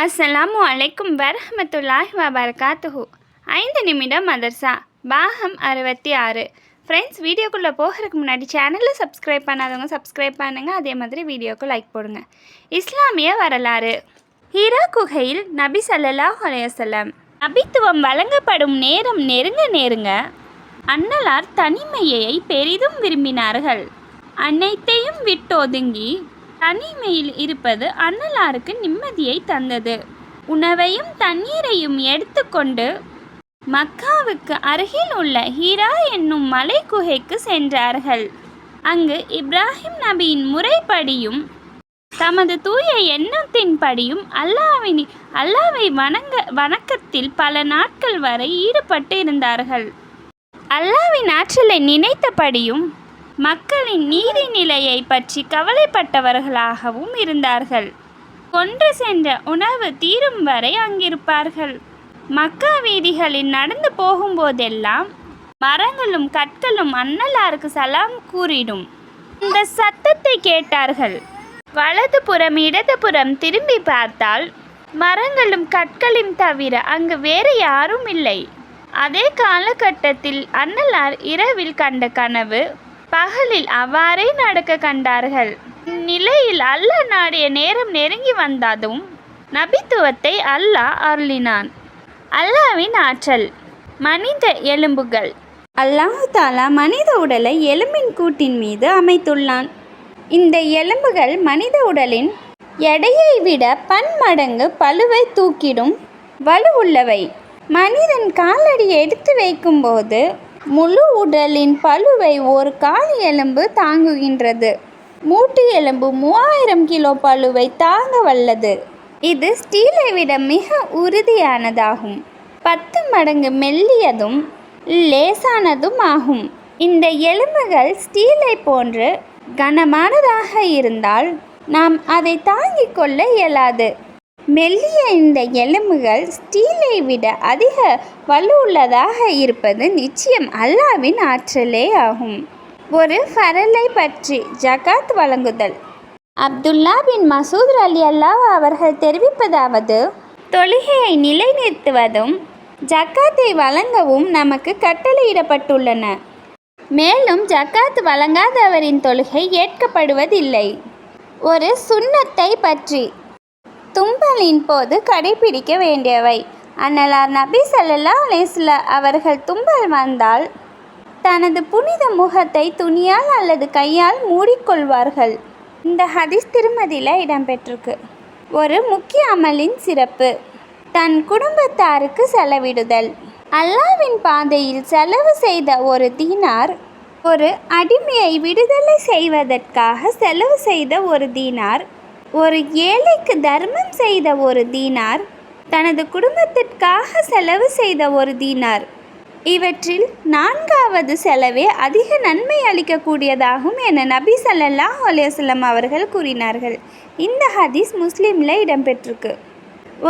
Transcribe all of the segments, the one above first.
அஸ்ஸலாமு அலைக்கும் வரஹ்மத்துல்லாஹி வபரகாத்துஹு. 5 நிமிடம் மதர்சா பாகம் 66. ஃப்ரெண்ட்ஸ், வீடியோக்குள்ளே போகிறதுக்கு முன்னாடி சேனலை சப்ஸ்கிரைப் பண்ணாதவங்க சப்ஸ்கிரைப் பண்ணுங்கள். அதே மாதிரி வீடியோக்கு லைக் போடுங்க. இஸ்லாமிய வரலாறு. ஹீரா குகையில் நபி ஸல்லல்லாஹு அலைஹி வஸல்லம் நபித்துவம் வழங்கப்படும் நேரம் நெருங்க அன்னலார் தனிமையை பெரிதும் விரும்பினார்கள். அனைத்தையும் விட்டொதுங்கி தனிமையில் இருப்பது அன்னலாருக்கு நிம்மதியை தந்தது. உணவையும் தண்ணீரையும் எடுத்துக்கொண்டு மக்காவுக்கு அருகில் உள்ள ஹீரா என்னும் மலை குகைக்கு சென்றார்கள். அங்கு இப்ராஹிம் நபியின் முறைப்படியும் தமது தூய எண்ணத்தின்படியும் அல்லாவை வணக்கத்தில் பல நாட்கள் வரை ஈடுபட்டு இருந்தார்கள். அல்லாவின் ஆற்றலை நினைத்தபடியும் மக்களின் நீதி நிலையை பற்றி கவலைப்பட்டவர்களாகவும் இருந்தார்கள். கொன்று சென்ற உணவு தீரும் வரை அங்கிருப்பார்கள். மக்கா வீதிகளில் நடந்து போகும்போதெல்லாம் மரங்களும் கற்களும் அன்னலாருக்கு சலாம் கூறிடும். இந்த சத்தத்தை கேட்டார்கள். வலது புறம் இடது புறம் திரும்பி பார்த்தால் மரங்களும் கற்களும் தவிர அங்கு வேறு யாரும் இல்லை. அதே காலகட்டத்தில் அன்னலார் இரவில் கண்ட கனவு பகலில் அவ்வாறே நடக்க கண்டார்கள். இந்நிலையில் அல்லாஹ் நாடிய நேரம் நெருங்கி வந்ததும் நபித்துவத்தை அல்லாஹ் அருளினான். அல்லாவின் ஆற்றல். மனித எலும்புகள். அல்லாஹ் தஆலா மனித உடலை எலும்பின் கூட்டின் மீது அமைத்துள்ளான். இந்த எலும்புகள் மனித உடலின் எடையை விட பன்மடங்கு பளுவை தூக்கிடும் வலுவுள்ளவை. மனிதன் காலடி எடுத்து வைக்கும்போது முழு உடலின் பளுவை ஒரு கால் எலும்பு தாங்குகின்றது. மூட்டு எலும்பு 3000 கிலோ பளுவை தாங்க வல்லது. இது ஸ்டீலை விட மிக உறுதியானதாகும். 10 மடங்கு மெல்லியதும் லேசானதும் ஆகும். இந்த எலும்புகள் ஸ்டீலை போன்று கனமானதாக இருந்தால் நாம் அதை தாங்கிக் கொள்ள இயலாது. மெல்லிய இந்த எலும்புகள் ஸ்டீலை விட அதிக வலுவுள்ளதாக இருப்பது நிச்சயம் அல்லாவின் ஆற்றலே ஆகும். ஒரு ஃபரலை பற்றி ஜகாத் வழங்குதல். அப்துல்லா பின் மசூத் ரலியல்லாஹு அவர்கள் தெரிவிப்பதாவது, தொழுகையை நிலைநிறுத்துவதும் ஜக்காத்தை வழங்கவும் நமக்கு கட்டளையிடப்பட்டுள்ளன. மேலும் ஜக்காத் வழங்காதவரின் தொழுகை ஏற்கப்படுவதில்லை. ஒரு சுன்னத்தை பற்றி. தும்பலின் போது கடைபிடிக்க வேண்டியவை. அன்னலார் நபி ஸல்லல்லாஹு அலைஹி வஸல்லம் அவர்கள் தும்பல் வந்தால் தனது புனித முகத்தை துணியால் அல்லது கையால் மூடிக்கொள்வார்கள். இந்த ஹதீஸ் திருமதியில் இடம்பெற்றிருக்கு. ஒரு முக்கிய அமலின் சிறப்பு. தன் குடும்பத்தாருக்கு செலவிடுதல். அல்லாவின் பாதையில் செலவு செய்த ஒரு தீனார், ஒரு அடிமையை விடுதலை செய்வதற்காக செலவு செய்த ஒரு தீனார், ஒரு ஏழைக்கு தர்மம் செய்த ஒரு தீனார், தனது குடும்பத்திற்காக செலவு செய்த ஒரு தீனார், இவற்றில் 4வது செலவே அதிக நன்மை அளிக்கக்கூடியதாகும் என நபி ஸல்லல்லாஹு அலைஹி வஸல்லம் அவர்கள் கூறினார்கள். இந்த ஹதீஸ் முஸ்லிமில் இடம்பெற்றிருக்கு.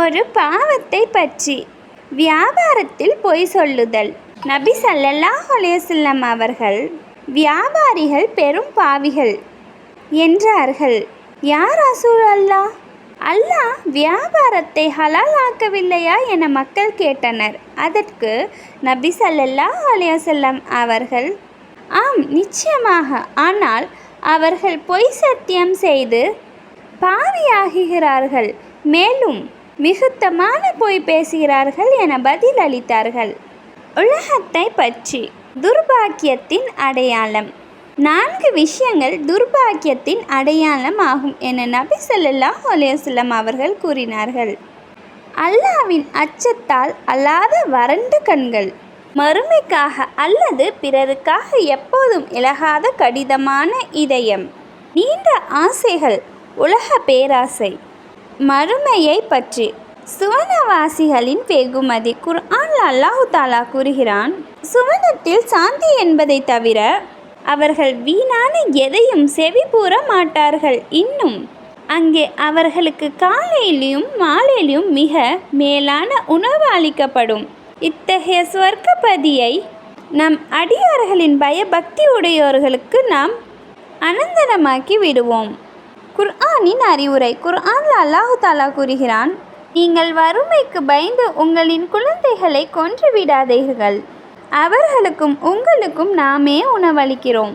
ஒரு பாவத்தை பற்றி. வியாபாரத்தில் பொய் சொல்லுதல். நபி ஸல்லல்லாஹு அலைஹி வஸல்லம் அவர்கள் வியாபாரிகள் பெரும் பாவிகள் என்றார்கள். யா ரசூலல்லாஹ், அல்லாஹ் வியாபாரத்தை ஹலால் ஆக்கவில்லையா என மக்கள் கேட்டனர். அதற்கு நபி ஸல்லல்லாஹு அலைஹி வஸல்லம் அவர்கள், ஆம், நிச்சயமாக, ஆனால் அவர்கள் பொய் சத்தியம் செய்து பாவியாகிறார்கள், மேலும் மிகுத்தமான பொய் பேசுகிறார்கள் என பதில் அளித்தார்கள். உலகத்தை பற்றி. துர்பாக்கியத்தின் அடையாளம். 4 விஷயங்கள் துர்பாக்கியத்தின் அடையாளம் ஆகும் என நபி ஸல்லல்லாஹு அலைஹி வஸல்லம் அவர்கள் கூறினார்கள். அல்லாவின் அச்சத்தால் அல்லாத வறண்ட கண்கள். மறுமைக்காக அல்லது பிறருக்காக எப்போதும் இலகாத கடிதமான இதயம். நீண்ட ஆசைகள். உலக பேராசை. மறுமையை பற்றி. சுவனவாசிகளின் வெகுமதி. குர்ஆனில் அல்லாஹ் தஆலா கூறுகிறான், சுவனத்தில் சாந்தி என்பதை தவிர அவர்கள் வீணான எதையும் செவி கூற மாட்டார்கள். இன்னும் அங்கே அவர்களுக்கு காலையிலும் மாலையிலும் மிக மேலான உணவு அளிக்கப்படும். இத்தகைய சொர்க்கப்பதியை நம் அடியார்களின் பயபக்தி உடையோர்களுக்கு நாம் அனந்தரமாக்கி விடுவோம். குர்ஆனின் அறிவுரை. குர்ஆனில் அல்லாஹ் தஆலா கூறுகிறான், நீங்கள் வறுமைக்கு பயந்து உங்களின் குழந்தைகளை கொன்று விடாதீர்கள். அவர்களுக்கும் உங்களுக்கும் நாமே உணவளிக்கிறோம்.